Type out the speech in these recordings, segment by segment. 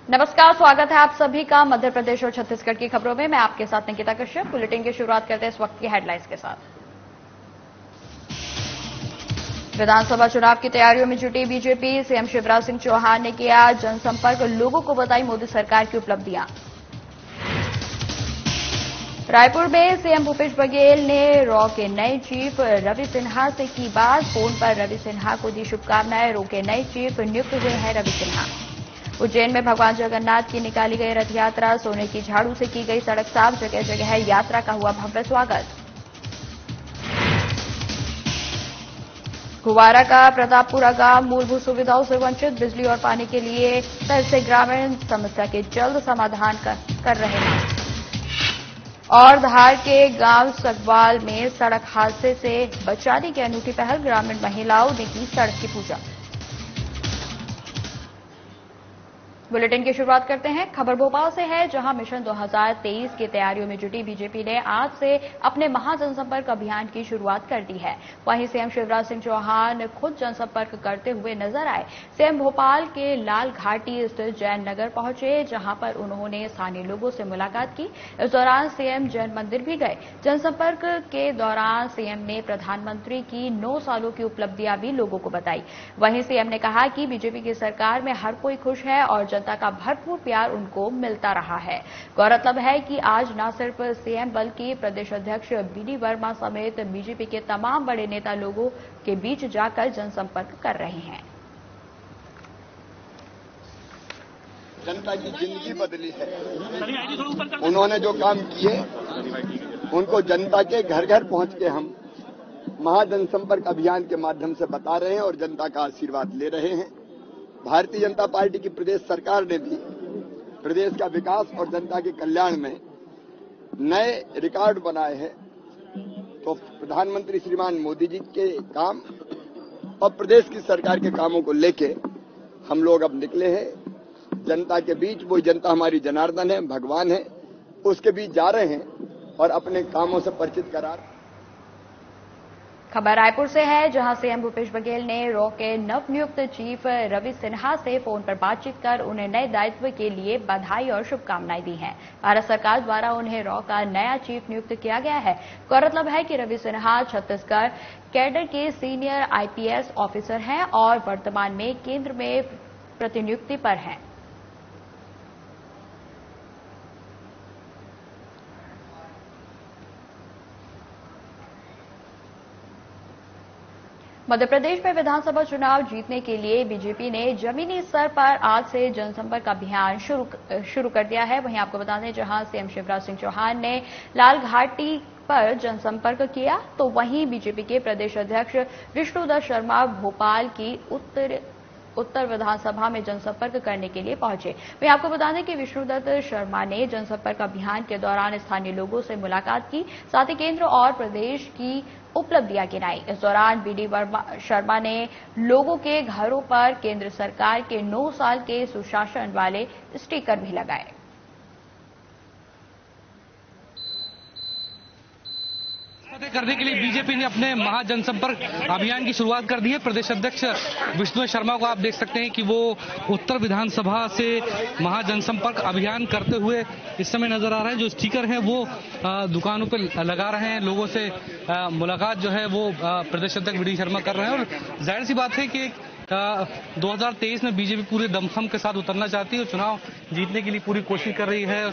नमस्कार, स्वागत है आप सभी का मध्य प्रदेश और छत्तीसगढ़ की खबरों में। मैं आपके साथ निकिता कश्यप। बुलेटिन की शुरुआत करते हैं इस वक्त की हेडलाइंस के साथ। विधानसभा चुनाव की तैयारियों में जुटी बीजेपी। सीएम शिवराज सिंह चौहान ने किया जनसंपर्क, लोगों को बताई मोदी सरकार की उपलब्धियां। रायपुर में सीएम भूपेश बघेल ने रॉ के नए चीफ रवि सिन्हा से की बात। फोन पर रवि सिन्हा को दी शुभकामनाएं। रॉ के नए चीफ नियुक्त हुए हैं रवि सिन्हा। उज्जैन में भगवान जगन्नाथ की निकाली गई रथ यात्रा। सोने की झाड़ू से की गई सड़क साफ। जगह जगह यात्रा का हुआ भव्य स्वागत। कुवारा का प्रतापपुरा गांव मूलभूत सुविधाओं से वंचित। बिजली और पानी के लिए तरसे ग्रामीण, समस्या के जल्द समाधान कर रहे हैं। और धार के गांव सकवाल में सड़क हादसे से बचाने की अनूठी पहल। ग्रामीण महिलाओं ने की सड़क की पूजा। बुलेटिन की शुरुआत करते हैं। खबर भोपाल से है, जहां मिशन 2023 की तैयारियों में जुटी बीजेपी ने आज से अपने महाजनसंपर्क अभियान की शुरुआत कर दी है। वहीं सीएम शिवराज सिंह चौहान खुद जनसंपर्क करते हुए नजर आए। सीएम भोपाल के लाल घाटी स्थित जैन नगर पहुंचे, जहां पर उन्होंने स्थानीय लोगों से मुलाकात की। इस दौरान सीएम जैन मंदिर भी गए। जनसंपर्क के दौरान सीएम ने प्रधानमंत्री की 9 सालों की उपलब्धियां भी लोगों को बताई। वहीं सीएम ने कहा कि बीजेपी की सरकार में हर कोई खुश है और जनता का भरपूर प्यार उनको मिलता रहा है। गौरतलब है कि आज न सिर्फ सीएम बल्कि प्रदेश अध्यक्ष बीडी वर्मा समेत बीजेपी के तमाम बड़े नेता लोगों के बीच जाकर जनसंपर्क कर रहे हैं। जनता की जिंदगी बदली है। उन्होंने जो काम किए उनको जनता के घर घर पहुंच के हम महाजनसंपर्क अभियान के माध्यम से बता रहे हैं और जनता का आशीर्वाद ले रहे हैं। भारतीय जनता पार्टी की प्रदेश सरकार ने भी प्रदेश का विकास और जनता के कल्याण में नए रिकॉर्ड बनाए हैं। तो प्रधानमंत्री श्रीमान मोदी जी के काम और प्रदेश की सरकार के कामों को लेके हम लोग अब निकले हैं जनता के बीच। वो जनता हमारी जनार्दन है, भगवान है, उसके बीच जा रहे हैं और अपने कामों से परिचित करा। खबर रायपुर से है, जहां सीएम भूपेश बघेल ने रॉ के नवनियुक्त चीफ रवि सिन्हा से फोन पर बातचीत कर उन्हें नए दायित्व के लिए बधाई और शुभकामनाएं दी हैं। भारत सरकार द्वारा उन्हें रॉ का नया चीफ नियुक्त किया गया है। गौरतलब है कि रवि सिन्हा छत्तीसगढ़ कैडर के सीनियर आईपीएस ऑफिसर हैं और वर्तमान में केंद्र में प्रतिनियुक्ति पर हैं। मध्य प्रदेश में विधानसभा चुनाव जीतने के लिए बीजेपी ने जमीनी स्तर पर आज से जनसंपर्क अभियान शुरू कर दिया है। वहीं आपको बता दें, जहां सीएम शिवराज सिंह चौहान ने लाल घाटी पर जनसंपर्क किया, तो वहीं बीजेपी के प्रदेश अध्यक्ष विष्णुदत्त शर्मा भोपाल की उत्तर विधानसभा में जनसंपर्क करने के लिए पहुंचे। वहीं आपको बता दें कि विष्णुदत्त शर्मा ने जनसंपर्क अभियान के दौरान स्थानीय लोगों से मुलाकात की, साथ ही केंद्र और प्रदेश की उपलब्धियां गिनाई। इस दौरान बीडी शर्मा ने लोगों के घरों पर केंद्र सरकार के 9 साल के सुशासन वाले स्टिकर भी लगाए। करने के लिए बीजेपी ने अपने महाजनसंपर्क अभियान की शुरुआत कर दी है। प्रदेश अध्यक्ष विष्णु शर्मा को आप देख सकते हैं कि वो उत्तर विधानसभा से महाजनसंपर्क अभियान करते हुए इस समय नजर आ रहे हैं। जो स्टिकर हैं वो दुकानों पे लगा रहे हैं, लोगों से मुलाकात जो है वो प्रदेश अध्यक्ष वीडी शर्मा कर रहे हैं। और जाहिर सी बात है कि 2023 में बीजेपी पूरे दमखम के साथ उतरना चाहती है और चुनाव जीतने के लिए पूरी कोशिश कर रही है।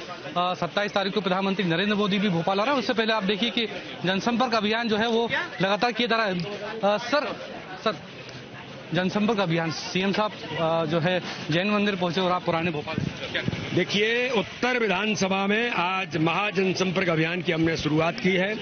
27 तारीख को प्रधानमंत्री नरेंद्र मोदी भी भोपाल आ रहे हैं। उससे पहले आप देखिए कि जनसंपर्क अभियान जो है वो लगातार किया जा रहा है। सर जनसंपर्क अभियान सीएम साहब जो है जैन मंदिर पहुंचे और आप पुराने भोपाल। देखिए, उत्तर विधानसभा में आज महाजनसंपर्क अभियान की हमने शुरुआत की है।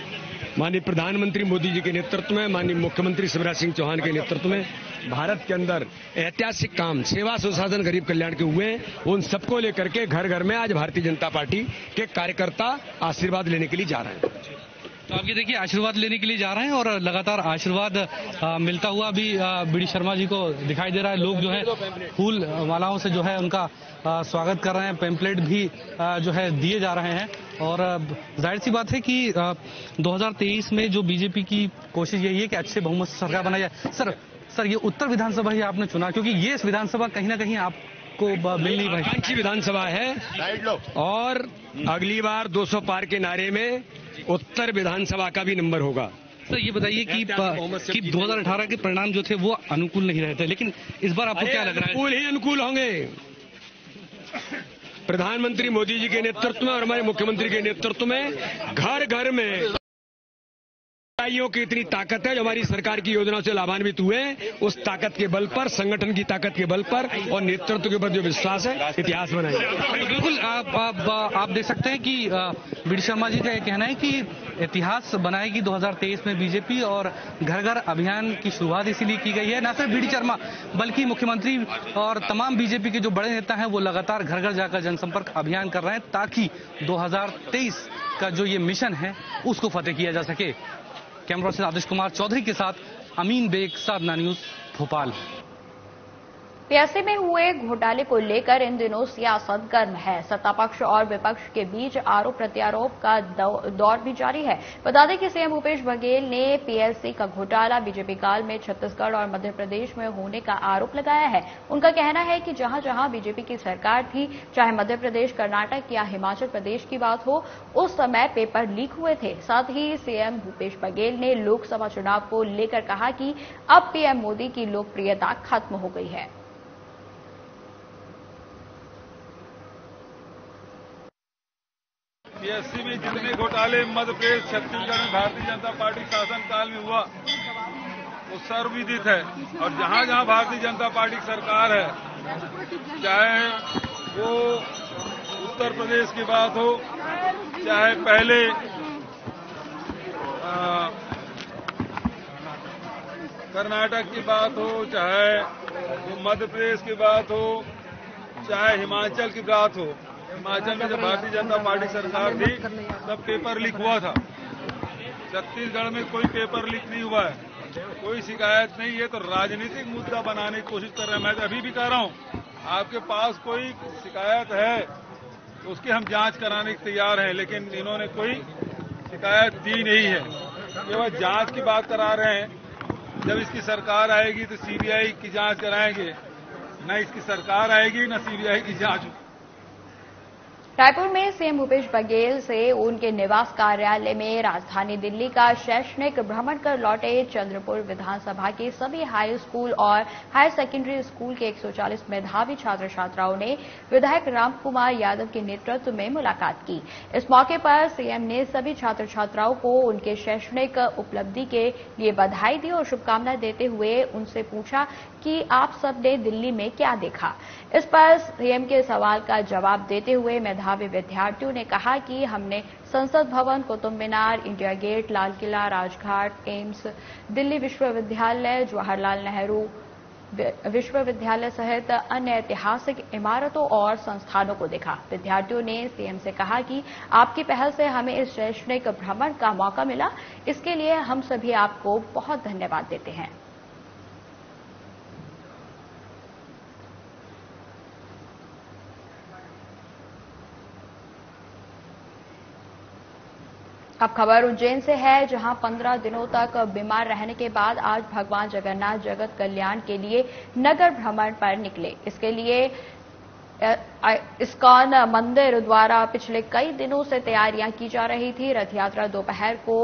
माननीय प्रधानमंत्री मोदी जी के नेतृत्व में, माननीय मुख्यमंत्री शिवराज सिंह चौहान के नेतृत्व में भारत के अंदर ऐतिहासिक काम सेवा सुशासन गरीब कल्याण के हुए हैं। उन सबको लेकर के घर घर में आज भारतीय जनता पार्टी के कार्यकर्ता आशीर्वाद लेने के लिए जा रहे हैं। तो आप ये देखिए आशीर्वाद लेने के लिए जा रहे हैं और लगातार आशीर्वाद मिलता हुआ भी बीडी शर्मा जी को दिखाई दे रहा है। लोग जो है फूल मालाओं से जो है उनका स्वागत कर रहे हैं, पेम्पलेट भी जो है दिए जा रहे हैं। और जाहिर सी बात है कि 2023 में जो बीजेपी की कोशिश यही है कि अच्छे बहुमत से सरकार बनाई जाए। सर ये उत्तर विधानसभा ही आपने चुना, क्योंकि ये विधानसभा कहीं ना कहीं आपको मिल नहीं पाई? आकांक्षी विधानसभा है और अगली बार 200 पार के नारे में उत्तर विधानसभा का भी नंबर होगा। सर ये बताइए कि 2018 के परिणाम जो थे वो अनुकूल नहीं रहे थे, लेकिन इस बार आपको क्या लग रहा है? अनुकूल ही अनुकूल होंगे। प्रधानमंत्री मोदी जी के नेतृत्व में और हमारे मुख्यमंत्री के नेतृत्व में घर घर में की इतनी ताकत है जो हमारी सरकार की योजनाओं से लाभान्वित हुए, उस ताकत के बल पर, संगठन की ताकत के बल पर और नेतृत्व के ऊपर जो विश्वास है, इतिहास बनाएंगे। तो बिल्कुल आप देख सकते हैं कि बी डी शर्मा जी का यह कहना है कि इतिहास बनाएगी 2023 में बीजेपी, और घर घर अभियान की शुरुआत इसीलिए की गई है। न सिर्फ बी डी शर्मा बल्कि मुख्यमंत्री और तमाम बीजेपी के जो बड़े नेता हैं वो लगातार घर घर जाकर जनसंपर्क अभियान कर रहे हैं ताकि 2023 का जो ये मिशन है उसको फतेह किया जा सके। कैमरा से आदिश कुमार चौधरी के साथ अमीन बेग, साधना न्यूज, भोपाल। पीएससी में हुए घोटाले को लेकर इन दिनों सियासत गर्म है। सत्ता पक्ष और विपक्ष के बीच आरोप प्रत्यारोप का दौर भी जारी है। बता दें कि सीएम भूपेश बघेल ने पीएससी का घोटाला बीजेपी काल में छत्तीसगढ़ और मध्य प्रदेश में होने का आरोप लगाया है। उनका कहना है कि जहां जहां बीजेपी की सरकार थी, चाहे मध्य प्रदेश, कर्नाटक या हिमाचल प्रदेश की बात हो, उस समय पेपर लीक हुए थे। साथ ही सीएम भूपेश बघेल ने लोकसभा चुनाव को लेकर कहा कि अब पीएम मोदी की लोकप्रियता खत्म हो गई है। पीएससी में जितने घोटाले मध्य प्रदेश, छत्तीसगढ़ में भारतीय जनता पार्टी शासनकाल में हुआ वो सर्वविदित है। और जहां जहां भारतीय जनता पार्टी की सरकार है, चाहे वो उत्तर प्रदेश की बात हो, चाहे पहले कर्नाटक की बात हो, चाहे वो मध्य प्रदेश की बात हो, चाहे हिमाचल की बात हो। हिमाचल में जब भारतीय जनता पार्टी सरकार थी तब पेपर लीक हुआ था। छत्तीसगढ़ में कोई पेपर लीक नहीं हुआ है, कोई शिकायत नहीं है। तो राजनीतिक मुद्दा बनाने की कोशिश कर रहे हैं। मैं तो अभी भी कह रहा हूं, आपके पास कोई शिकायत है तो उसकी हम जांच कराने के तैयार हैं, लेकिन इन्होंने कोई शिकायत दी नहीं है। केवल जांच की बात करा रहे हैं। जब इसकी सरकार आएगी तो सीबीआई की जांच कराएंगे। न इसकी सरकार आएगी न सीबीआई की जांच। रायपुर में सीएम भूपेश बघेल से उनके निवास कार्यालय में राजधानी दिल्ली का शैक्षणिक भ्रमण कर लौटे चंद्रपुर विधानसभा के सभी हाई स्कूल और हायर सेकेंडरी स्कूल के 140 मेधावी छात्र छात्राओं ने विधायक रामकुमार यादव के नेतृत्व में मुलाकात की। इस मौके पर सीएम ने सभी छात्र छात्राओं को उनके शैक्षणिक उपलब्धि के लिए बधाई दी और शुभकामनाएं देते हुए उनसे पूछा कि आप सब ने दिल्ली में क्या देखा। इस पर सीएम के सवाल का जवाब देते हुए मेधावी विद्यार्थियों ने कहा कि हमने संसद भवन, Qutub Minar, India gate, Lal Qila, Rajghat, AIIMS, Delhi विश्वविद्यालय, जवाहरलाल नेहरू विश्वविद्यालय सहित अन्य ऐतिहासिक इमारतों और संस्थानों को देखा। विद्यार्थियों ने सीएम से कहा कि आपकी पहल से हमें इस शैक्षणिक भ्रमण का मौका मिला, इसके लिए हम सभी आपको बहुत धन्यवाद देते हैं। अब खबर उज्जैन से है, जहां 15 दिनों तक बीमार रहने के बाद आज भगवान जगन्नाथ जगत कल्याण के लिए नगर भ्रमण पर निकले। इसके लिए इस्कॉन मंदिर द्वारा पिछले कई दिनों से तैयारियां की जा रही थी। रथ यात्रा दोपहर को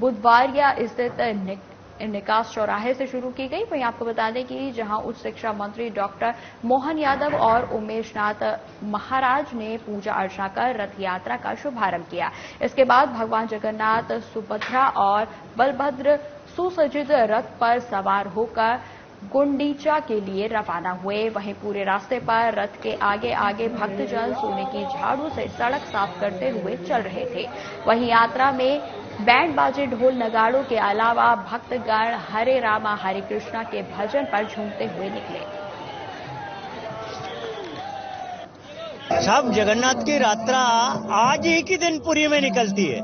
बुधवारिया स्थित निकास चौराहे से शुरू की गई। वहीं आपको बता दें कि जहां उच्च शिक्षा मंत्री डॉक्टर मोहन यादव और उमेश नाथ महाराज ने पूजा अर्चना कर रथ यात्रा का शुभारंभ किया। इसके बाद भगवान जगन्नाथ, सुभद्रा और बलभद्र सुसज्जित रथ पर सवार होकर गुंडीचा के लिए रवाना हुए। वहीं पूरे रास्ते पर रथ के आगे आगे भक्तजन सोने की झाड़ू से सड़क साफ करते हुए चल रहे थे। वहीं यात्रा में बैंड बाजे, ढोल नगाड़ों के अलावा भक्तगण हरे रामा हरे कृष्णा के भजन पर झूमते हुए निकले। सब जगन्नाथ की यात्रा आज ही के दिन पुरी में निकलती है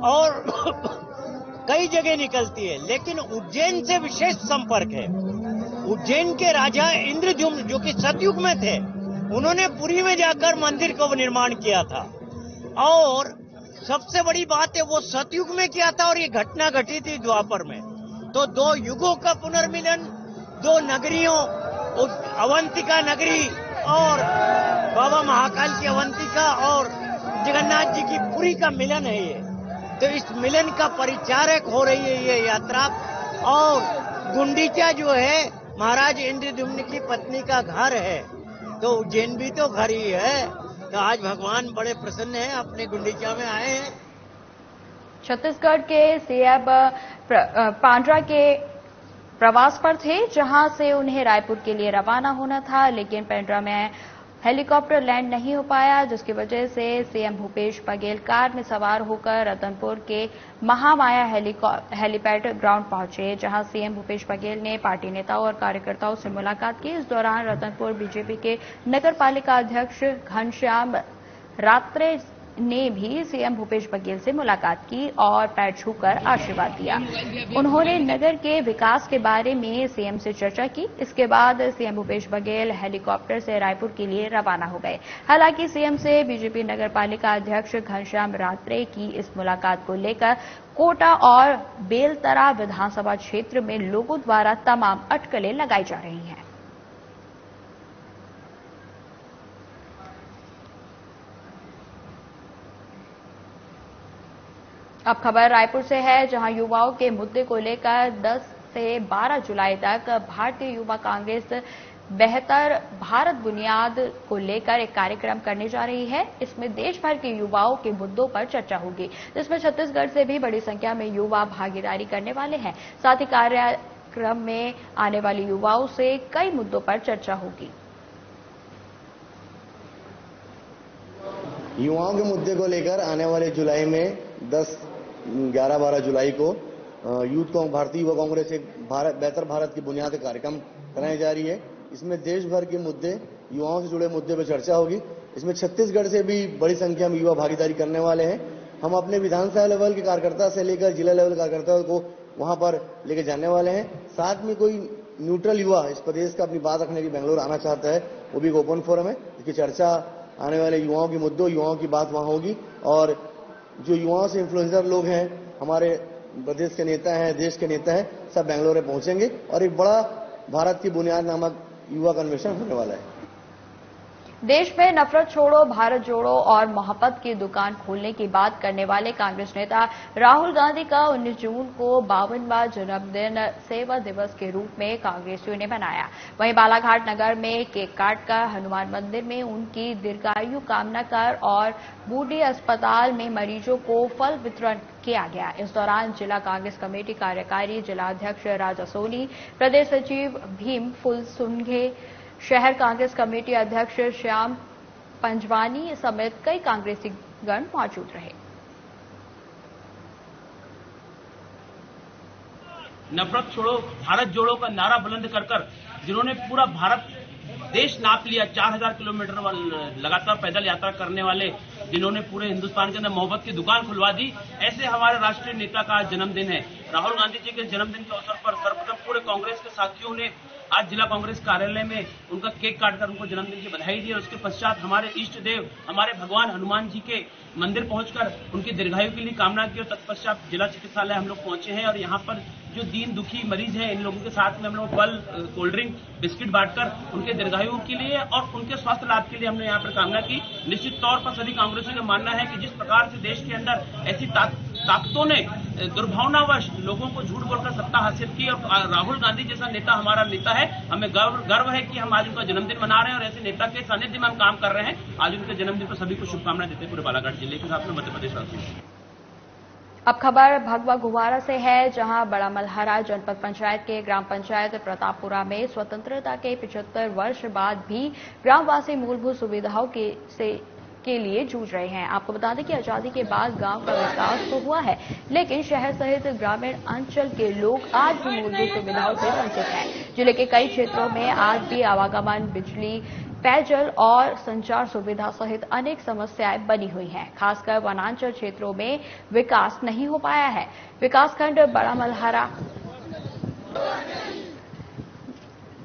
और कई जगह निकलती है, लेकिन उज्जैन से विशेष संपर्क है। उज्जैन के राजा इंद्रद्युम्न जो कि सतयुग में थे, उन्होंने पुरी में जाकर मंदिर को निर्माण किया था और सबसे बड़ी बात है वो सतयुग में किया था और ये घटना घटी थी द्वापर में। तो दो युगों का पुनर्मिलन, दो नगरियों, अवंतिका नगरी और बाबा महाकाल की अवंतिका और जगन्नाथ जी की पुरी का मिलन है ये। तो इस मिलन का परिचारक हो रही है ये यात्रा। और गुंडीचा जो है महाराज इंद्रद्युम्न की पत्नी का घर है, तो उज्जैन भी तो घर ही है। तो आज भगवान बड़े प्रसन्न हैं, अपने गुंडीचा में आए हैं। छत्तीसगढ़ के सीएम पांड्रा के प्रवास पर थे, जहां से उन्हें रायपुर के लिए रवाना होना था, लेकिन पेंड्रा में हेलीकॉप्टर लैंड नहीं हो पाया, जिसकी वजह से सीएम भूपेश बघेल कार में सवार होकर रतनपुर के महामाया हेलीपैड ग्राउंड पहुंचे, जहां सीएम भूपेश बघेल ने पार्टी नेताओं और कार्यकर्ताओं से मुलाकात की। इस दौरान रतनपुर बीजेपी के नगर पालिका अध्यक्ष घनश्याम रात्रे ने भी सीएम भूपेश बघेल से मुलाकात की और पैर छूकर आशीर्वाद दिया। उन्होंने नगर के विकास के बारे में सीएम से चर्चा की। इसके बाद सीएम भूपेश बघेल हेलीकॉप्टर से रायपुर के लिए रवाना हो गए। हालांकि सीएम से बीजेपी नगर पालिका अध्यक्ष घनश्याम रात्रे की इस मुलाकात को लेकर कोटा और बेलतरा विधानसभा क्षेत्र में लोगों द्वारा तमाम अटकलें लगाई जा रही हैं। अब खबर रायपुर से है, जहां युवाओं के मुद्दे को लेकर 10 से 12 जुलाई तक भारतीय युवा कांग्रेस बेहतर भारत बुनियाद को लेकर एक कार्यक्रम करने जा रही है। इसमें देश भर के युवाओं के मुद्दों पर चर्चा होगी, जिसमें छत्तीसगढ़ से भी बड़ी संख्या में युवा भागीदारी करने वाले हैं। साथ ही कार्यक्रम में आने वाले युवाओं से कई मुद्दों पर चर्चा होगी। युवाओं के मुद्दे को लेकर आने वाले जुलाई में 10, 11, 12 जुलाई को भारतीय युवा कांग्रेस एक बेहतर भारत की बुनियाद कार्यक्रम कराई जा रही है। इसमें देश भर के मुद्दे, युवाओं से जुड़े मुद्दे पर चर्चा होगी। इसमें छत्तीसगढ़ से भी बड़ी संख्या में युवा भागीदारी करने वाले हैं। हम अपने विधानसभा लेवल के कार्यकर्ता से लेकर जिला लेवल कार्यकर्ताओं को वहां पर लेकर जाने वाले हैं। साथ में कोई न्यूट्रल युवा इस प्रदेश का अपनी बात रखने के बेंगलोर आना चाहता है, वो भी एक ओपन फोरम है। इसकी चर्चा आने वाले युवाओं के मुद्दों, युवाओं की बात वहां होगी। और जो युवाओं से इन्फ्लुएंसर लोग हैं, हमारे प्रदेश के नेता हैं, देश के नेता हैं, सब बेंगलोर में पहुंचेंगे और एक बड़ा भारत की बुनियाद नामक युवा कन्वेंशन होने वाला है। देश में नफरत छोड़ो, भारत जोड़ो और मोहब्बत की दुकान खोलने की बात करने वाले कांग्रेस नेता राहुल गांधी का 19 जून को 52वां जन्मदिन सेवा दिवस के रूप में कांग्रेसियों ने मनाया। वहीं बालाघाट नगर में केक काटकर हनुमान मंदिर में उनकी दीर्घायु कामना कर और बूटी अस्पताल में मरीजों को फल वितरण किया गया। इस दौरान जिला कांग्रेस कमेटी कार्यकारी जिलाध्यक्ष राजा सोनी, प्रदेश सचिव भीम फुलसुंघे, शहर कांग्रेस कमेटी अध्यक्ष श्याम पंजवानी समेत कई कांग्रेसी गण मौजूद रहे। नफरत छोड़ो भारत जोड़ो का नारा बुलंद कर जिन्होंने पूरा भारत देश नाप लिया, 4000 किलोमीटर लगातार पैदल यात्रा करने वाले, जिन्होंने पूरे हिंदुस्तान के अंदर मोहब्बत की दुकान खुलवा दी, ऐसे हमारे राष्ट्रीय नेता का आज जन्मदिन है। राहुल गांधी जी के जन्मदिन के अवसर पर सर्वप्रथम पूरे कांग्रेस के साथियों ने आज जिला कांग्रेस कार्यालय में उनका केक काटकर उनको जन्मदिन की बधाई दी और उसके पश्चात हमारे इष्ट देव, हमारे भगवान हनुमान जी के मंदिर पहुंचकर उनकी दीर्घायु के लिए कामना की और तत्पश्चात जिला चिकित्सालय हम लोग पहुंचे हैं और यहाँ पर जो दीन दुखी मरीज हैं, इन लोगों के साथ में हम लोग फल, कोल्ड ड्रिंक, बिस्किट बांटकर उनके दीर्घायु के लिए और उनके स्वास्थ्य लाभ के लिए हमने यहाँ पर कामना की। निश्चित तौर पर सभी कांग्रेसियों का मानना है कि जिस प्रकार से देश के अंदर ऐसी ताकतों ने दुर्भावनावश लोगों को झूठ बोलकर सत्ता हासिल की और राहुल गांधी जैसा नेता हमारा नेता है, हमें गर्व है कि हम आज उनका जन्मदिन मना रहे हैं और ऐसे नेता के सानिध्य में हम काम कर रहे हैं। आज उनके जन्मदिन पर सभी को शुभकामनाएं देते हैं पूरे बालाघाट जिले के साथ में मध्य प्रदेश वासियों। अब खबर भगवा गुवारा से है, जहां बड़ा मल्हारा जनपद पंचायत के ग्राम पंचायत प्रतापपुरा में स्वतंत्रता के 75 वर्ष बाद भी ग्रामवासी मूलभूत सुविधाओं के लिए जूझ रहे हैं। आपको बता दें कि आजादी के बाद गांव का विकास तो हुआ है, लेकिन शहर सहित ग्रामीण अंचल के लोग आज भी मूलभूत सुविधाओं से वंचित हैं। जिले के कई क्षेत्रों में आज भी आवागमन, बिजली, पेयजल और संचार सुविधा सहित अनेक समस्याएं बनी हुई हैं। खासकर वनांचल क्षेत्रों में विकास नहीं हो पाया है। विकासखंड बड़ा मल्हारा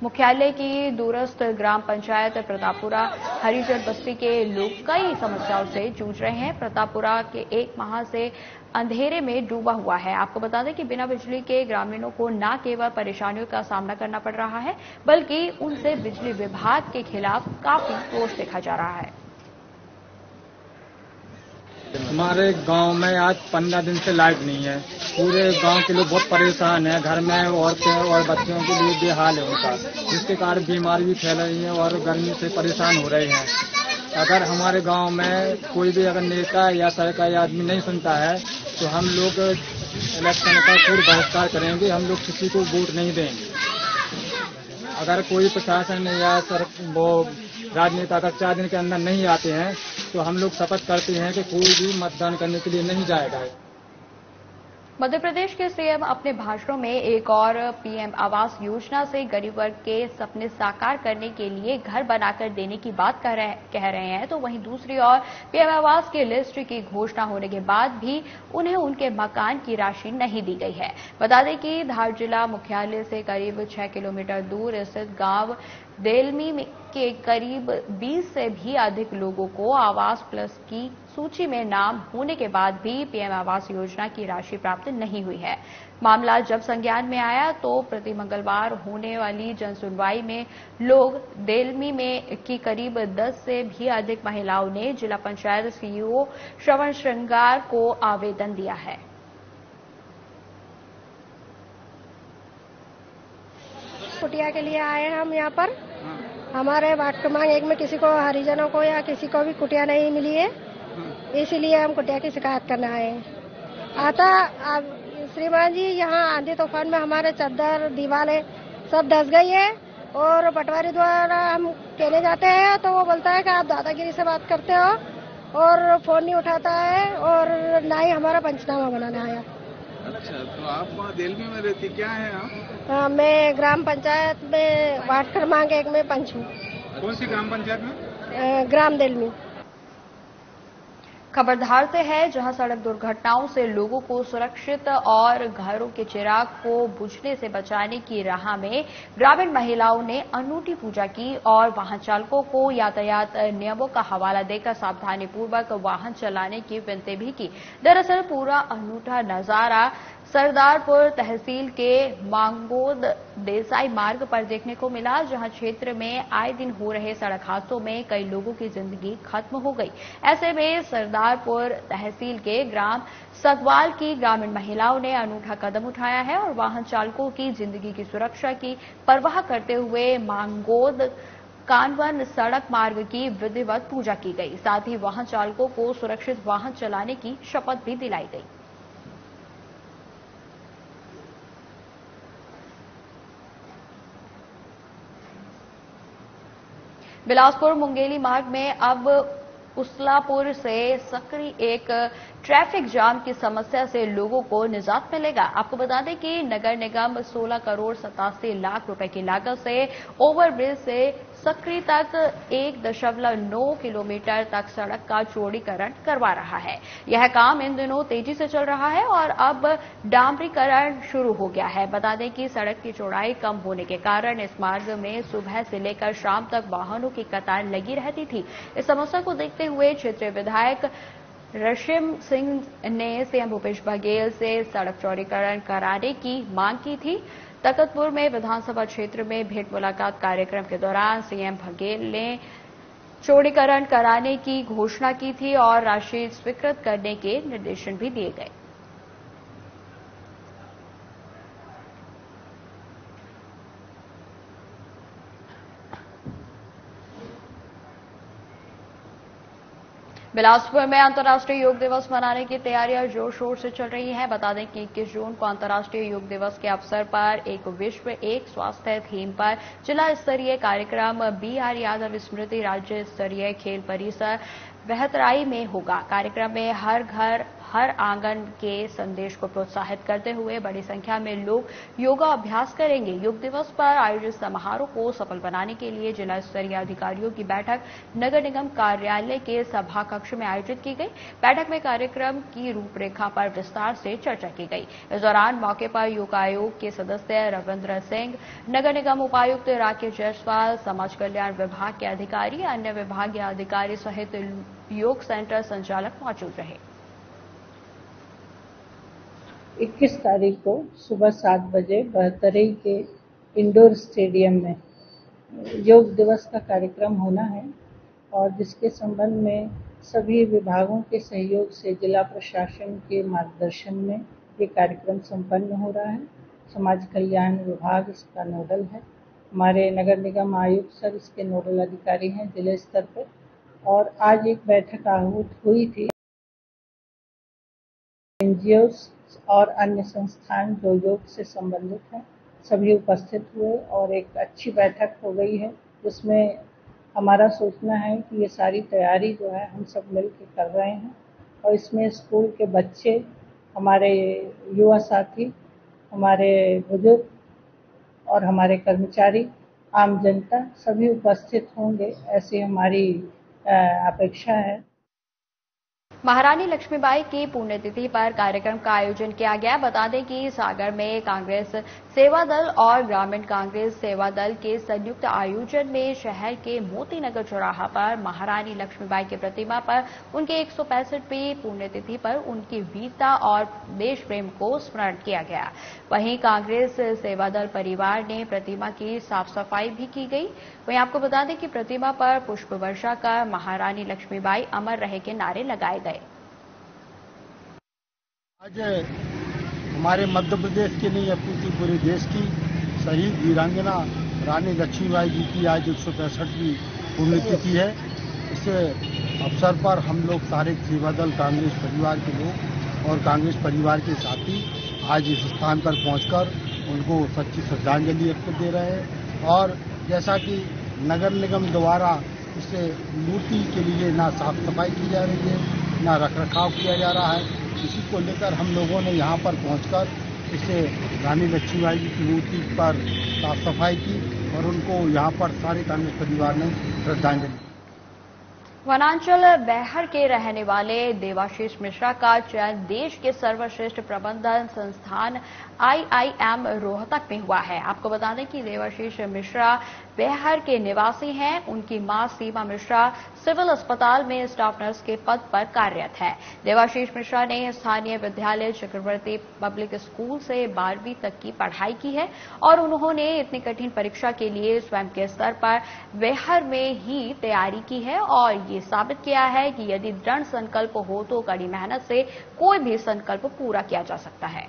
मुख्यालय की दूरस्थ ग्राम पंचायत प्रतापपुरा हरिजन बस्ती के लोग कई समस्याओं से जूझ रहे हैं। प्रतापपुरा के 1 माह से अंधेरे में डूबा हुआ है। आपको बता दें कि बिना बिजली के ग्रामीणों को न केवल परेशानियों का सामना करना पड़ रहा है, बल्कि उनसे बिजली विभाग के खिलाफ काफी रोष देखा जा रहा है। हमारे गांव में आज 15 दिन से लाइट नहीं है। पूरे गांव के लोग बहुत परेशान हैं। घर में औरतें और बच्चों के लिए बेहाल है उनका, जिसके कारण बीमारी भी फैल रही है और गर्मी से परेशान हो रहे हैं। अगर हमारे गांव में कोई भी अगर नेता या सरकारी आदमी नहीं सुनता है तो हम लोग इलेक्शन का पूर्ण बहिष्कार करेंगे। हम लोग किसी को वोट नहीं देंगे। अगर कोई प्रशासन या वो राजनेता अगर 4 दिन के अंदर नहीं आते हैं तो हम लोग शपथ करते हैं कि कोई भी मतदान करने के लिए नहीं जाएगा। मध्य प्रदेश के सीएम अपने भाषणों में एक और पीएम आवास योजना से गरीब वर्ग के सपने साकार करने के लिए घर बनाकर देने की बात कह रहे हैं, तो वहीं दूसरी ओर पीएम आवास की लिस्ट की घोषणा होने के बाद भी उन्हें उनके मकान की राशि नहीं दी गई है। बता दें कि धार जिला मुख्यालय से करीब 6 किलोमीटर दूर स्थित गांव देलमी के करीब 20 से भी अधिक लोगों को आवास प्लस की सूची में नाम होने के बाद भी पीएम आवास योजना की राशि प्राप्त नहीं हुई है। मामला जब संज्ञान में आया तो प्रति मंगलवार होने वाली जनसुनवाई में लोग देलमी में की करीब 10 से भी अधिक महिलाओं ने जिला पंचायत सीईओ श्रवण श्रृंगार को आवेदन दिया है। कुटिया के लिए आए हैं हम यहाँ पर। हमारे वार्ड क्रमांक 1 में किसी को हरिजनों को या किसी को भी कुटिया नहीं मिली है, इसीलिए हम कुटिया की शिकायत करने आए हैं। श्रीमान जी, यहाँ आंधी तूफान में हमारे चादर दीवारें सब धस गई है और पटवारी द्वारा हम कहने जाते हैं तो वो बोलता है कि आप दादागिरी से बात करते हो और फोन नहीं उठाता है और ना ही हमारा पंचनामा बनाने आया। अच्छा, तो आप वहाँ देलमी में रहती क्या है आप? मैं ग्राम पंचायत में वार्ड क्रमांक 1 में पंच हूँ। कौन सी ग्राम पंचायत में? ग्राम देलमी। खबर धार से है, जहां सड़क दुर्घटनाओं से लोगों को सुरक्षित और घरों के चिराग को बुझने से बचाने की राह में ग्रामीण महिलाओं ने अनूठी पूजा की और वाहन चालकों को यातायात नियमों का हवाला देकर सावधानीपूर्वक वाहन चलाने की विनती भी की। दरअसल पूरा अनूठा नजारा सरदारपुर तहसील के मांगोद देसाई मार्ग पर देखने को मिला, जहां क्षेत्र में आए दिन हो रहे सड़क हादसों में कई लोगों की जिंदगी खत्म हो गई। ऐसे में सरदारपुर तहसील के ग्राम सगवाल की ग्रामीण महिलाओं ने अनूठा कदम उठाया है और वाहन चालकों की जिंदगी की सुरक्षा की परवाह करते हुए मांगोद कानवन सड़क मार्ग की विधिवत पूजा की गई। साथ ही वाहन चालकों को सुरक्षित वाहन चलाने की शपथ भी दिलाई गई। बिलासपुर मुंगेली मार्ग में अब उसलापुर से सकरी एक ट्रैफिक जाम की समस्या से लोगों को निजात मिलेगा। आपको बता दें कि नगर निगम 16 करोड़ 87 लाख रुपए की लागत से ओवरब्रिज से सकरी तक 1.9 किलोमीटर तक सड़क का चौड़ीकरण करवा रहा है। यह काम इन दिनों तेजी से चल रहा है और अब डामरीकरण शुरू हो गया है। बता दें कि सड़क की चौड़ाई कम होने के कारण इस मार्ग में सुबह से लेकर शाम तक वाहनों की कतार लगी रहती थी। इस समस्या को देखते हुए क्षेत्रीय विधायक रशिम सिंह ने सीएम भूपेश बघेल से सड़क चौड़ीकरण कराने की मांग की थी। तकतपुर में विधानसभा क्षेत्र में भेंट मुलाकात कार्यक्रम के दौरान सीएम बघेल ने चौड़ीकरण कराने की घोषणा की थी और राशि स्वीकृत करने के निर्देशन भी दिए गए। बिलासपुर में अंतर्राष्ट्रीय योग दिवस मनाने की तैयारियां जोर शोर से चल रही हैं। बता दें कि 21 जून को अंतर्राष्ट्रीय योग दिवस के अवसर पर एक विश्व एक स्वास्थ्य थीम पर जिला स्तरीय कार्यक्रम BR यादव स्मृति राज्य स्तरीय खेल परिसर बेहतराई में होगा। कार्यक्रम में हर घर हर आंगन के संदेश को प्रोत्साहित करते हुए बड़ी संख्या में लोग योगा अभ्यास करेंगे। योग दिवस पर आयोजित समारोह को सफल बनाने के लिए जिला स्तरीय अधिकारियों की बैठक नगर निगम कार्यालय के सभा कक्ष में आयोजित की गई। बैठक में कार्यक्रम की रूपरेखा पर विस्तार से चर्चा की गई। इस दौरान मौके पर योग आयोग के सदस्य रविंद्र सिंह, नगर निगम उपायुक्त राकेश जायसवाल, समाज कल्याण विभाग के अधिकारी, अन्य विभागीय अधिकारी सहित योग सेंटर संचालक मौजूद रहे। 21 तारीख को सुबह 7 बजे बहतरई के इंडोर स्टेडियम में योग दिवस का कार्यक्रम होना है और जिसके संबंध में सभी विभागों के सहयोग से जिला प्रशासन के मार्गदर्शन में ये कार्यक्रम संपन्न हो रहा है। समाज कल्याण विभाग इसका नोडल है। हमारे नगर निगम आयुक्त सर इसके नोडल अधिकारी हैं जिले स्तर पर। और आज एक बैठक आहूत हुई थी। एनजीओस और अन्य संस्थान जो योग से संबंधित हैं सभी उपस्थित हुए और एक अच्छी बैठक हो गई है, जिसमें हमारा सोचना है कि ये सारी तैयारी जो है हम सब मिलकर कर रहे हैं और इसमें स्कूल के बच्चे, हमारे युवा साथी, हमारे बुजुर्ग और हमारे कर्मचारी, आम जनता सभी उपस्थित होंगे, ऐसी हमारी अपेक्षा है। महारानी लक्ष्मीबाई की पुण्यतिथि पर कार्यक्रम का आयोजन किया गया। बता दें कि सागर में कांग्रेस सेवा दल और ग्रामीण कांग्रेस सेवा दल के संयुक्त आयोजन में शहर के मोती नगर चौराहा पर महारानी लक्ष्मीबाई की प्रतिमा पर उनके 165वीं पुण्यतिथि पर उनकी वीरता और देश प्रेम को स्मरण किया गया। वहीं कांग्रेस सेवा दल परिवार ने प्रतिमा की साफ सफाई भी की गई। वहीं आपको बता दें कि प्रतिमा पर पुष्प वर्षा कर महारानी लक्ष्मीबाई अमर रहे के नारे लगाए गए। आज हमारे मध्य प्रदेश के लिए पूरे देश की शहीद वीरांगना रानी लक्ष्मीबाई जी की आज 165वीं पुण्यतिथि है। इस अवसर पर हम लोग सारे सेवा दल कांग्रेस परिवार के लोग और कांग्रेस परिवार के साथी आज इस स्थान पर पहुंचकर उनको सच्ची श्रद्धांजलि अर्पित दे रहे हैं। और जैसा कि नगर निगम द्वारा इस मूर्ति के लिए ना साफ सफाई की जा रही है, ना रखरखाव किया जा रहा है, इसी को लेकर हम लोगों ने यहाँ पर पहुंचकर इसे रानी लक्ष्मीबाई जी की मूर्ति पर साफ सफाई की और उनको यहाँ पर सारे कांग्रेस परिवार ने श्रद्धांजलि। वनांचल बैहर के रहने वाले देवाशीष मिश्रा का चयन देश के सर्वश्रेष्ठ प्रबंधन संस्थान IIM रोहतक में हुआ है। आपको बता दें कि देवाशीष मिश्रा बैहर के निवासी हैं। उनकी मां सीमा मिश्रा सिविल अस्पताल में स्टाफ नर्स के पद पर कार्यरत है। देवाशीष मिश्रा ने स्थानीय विद्यालय चक्रवर्ती पब्लिक स्कूल से 12वीं तक की पढ़ाई की है और उन्होंने इतनी कठिन परीक्षा के लिए स्वयं के स्तर पर बैहर में ही तैयारी की है और ये साबित किया है कि यदि दृढ़ संकल्प हो तो कड़ी मेहनत से कोई भी संकल्प पूरा किया जा सकता है।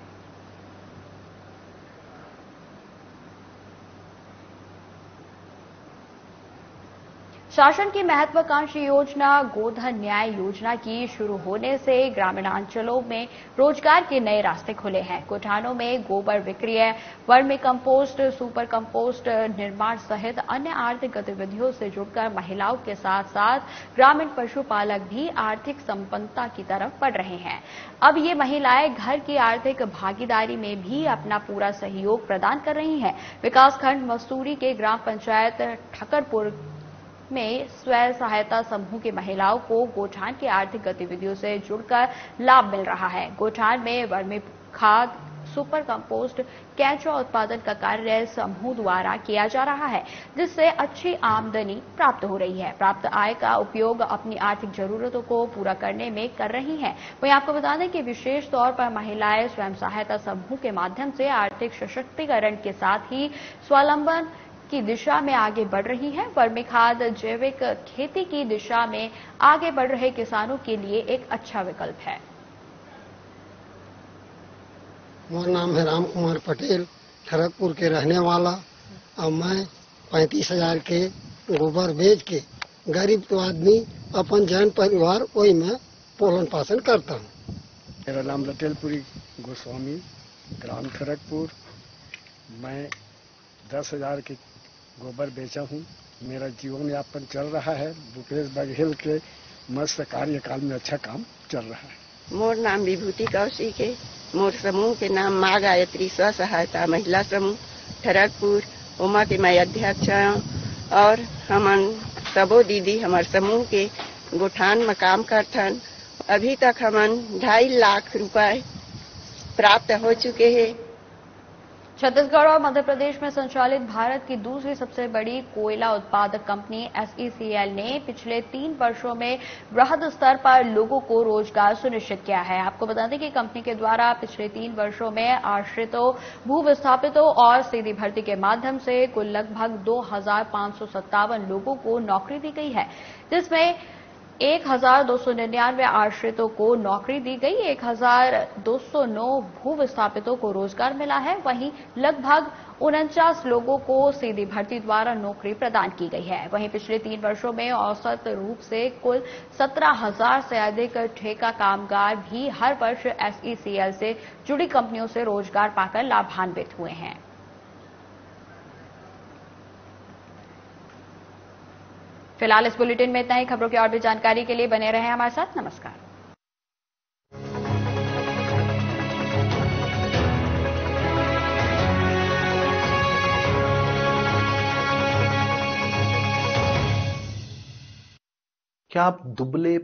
शासन की महत्वाकांक्षी योजना गोधन न्याय योजना की शुरू होने से ग्रामीणांचलों में रोजगार के नए रास्ते खुले हैं। गोठानों में गोबर विक्रय, वर्मी कंपोस्ट, सुपर कंपोस्ट निर्माण सहित अन्य आर्थिक गतिविधियों से जुड़कर महिलाओं के साथ साथ ग्रामीण पशुपालक भी आर्थिक संपन्नता की तरफ बढ़ रहे हैं। अब ये महिलाएं घर की आर्थिक भागीदारी में भी अपना पूरा सहयोग प्रदान कर रही हैं। विकासखंड मस्तूरी के ग्राम पंचायत ठकरपुर में स्वयं सहायता समूह की महिलाओं को गोठान की आर्थिक गतिविधियों से जुड़कर लाभ मिल रहा है। गोठान में वर्मी खाद, सुपर कंपोस्ट, केंचुआ उत्पादन का कार्य समूह द्वारा किया जा रहा है, जिससे अच्छी आमदनी प्राप्त हो रही है। प्राप्त आय का उपयोग अपनी आर्थिक जरूरतों को पूरा करने में कर रही हैं। वहीं आपको बता दें कि विशेष तौर पर महिलाएं स्वयं सहायता समूह के माध्यम से आर्थिक सशक्तिकरण के साथ ही स्वावलंबन की दिशा में आगे बढ़ रही है। वर्मी खाद जैविक खेती की दिशा में आगे बढ़ रहे किसानों के लिए एक अच्छा विकल्प है। मेरा नाम है राम कुमार पटेल, खड़गपुर के रहने वाला। अब मैं 35,000 के गोबर बेच के गरीब तो आदमी अपन जैन परिवार वही में पोषण पालन करता हूँ। मेरा नाम लटेलपुरी गोस्वामी, ग्राम खड़गपुर। मैं 10,000 के गोबर बेचा हूँ। मेरा जीवन यापन चल रहा है। भूपेश बघेल के मस्त कार्यकाल में अच्छा काम चल रहा है। मोर नाम विभूति कौशिक है। मोर समूह के नाम माँ गायत्री स्व सहायता महिला समूह ठरकपुर उमा के मैं अध्यक्ष हूँ और हमन सबो दीदी हमार समूह के गोठान में काम करथन। अभी तक हमन 2.5 लाख रुपए प्राप्त हो चुके हैं। छत्तीसगढ़ और मध्य प्रदेश में संचालित भारत की दूसरी सबसे बड़ी कोयला उत्पादक कंपनी SECL ने पिछले 3 वर्षों में वृहद स्तर पर लोगों को रोजगार सुनिश्चित किया है। आपको बता दें कि कंपनी के द्वारा पिछले 3 वर्षों में आश्रितों, भू विस्थापितों और सीधी भर्ती के माध्यम से कुल लगभग 2,557 लोगों को नौकरी दी गई है, जिसमें 1,299 आश्रितों को नौकरी दी गई, 1,209 भू विस्थापितों को रोजगार मिला है। वहीं लगभग 49 लोगों को सीधी भर्ती द्वारा नौकरी प्रदान की गई है। वहीं पिछले 3 वर्षों में औसत रूप से कुल 17,000 से अधिक ठेका कामगार भी हर वर्ष SECL से जुड़ी कंपनियों से रोजगार पाकर लाभान्वित हुए हैं। फिलहाल इस बुलेटिन में इतना ही। खबरों की और भी जानकारी के लिए बने रहें हमारे साथ। नमस्कार। क्या आप दुबले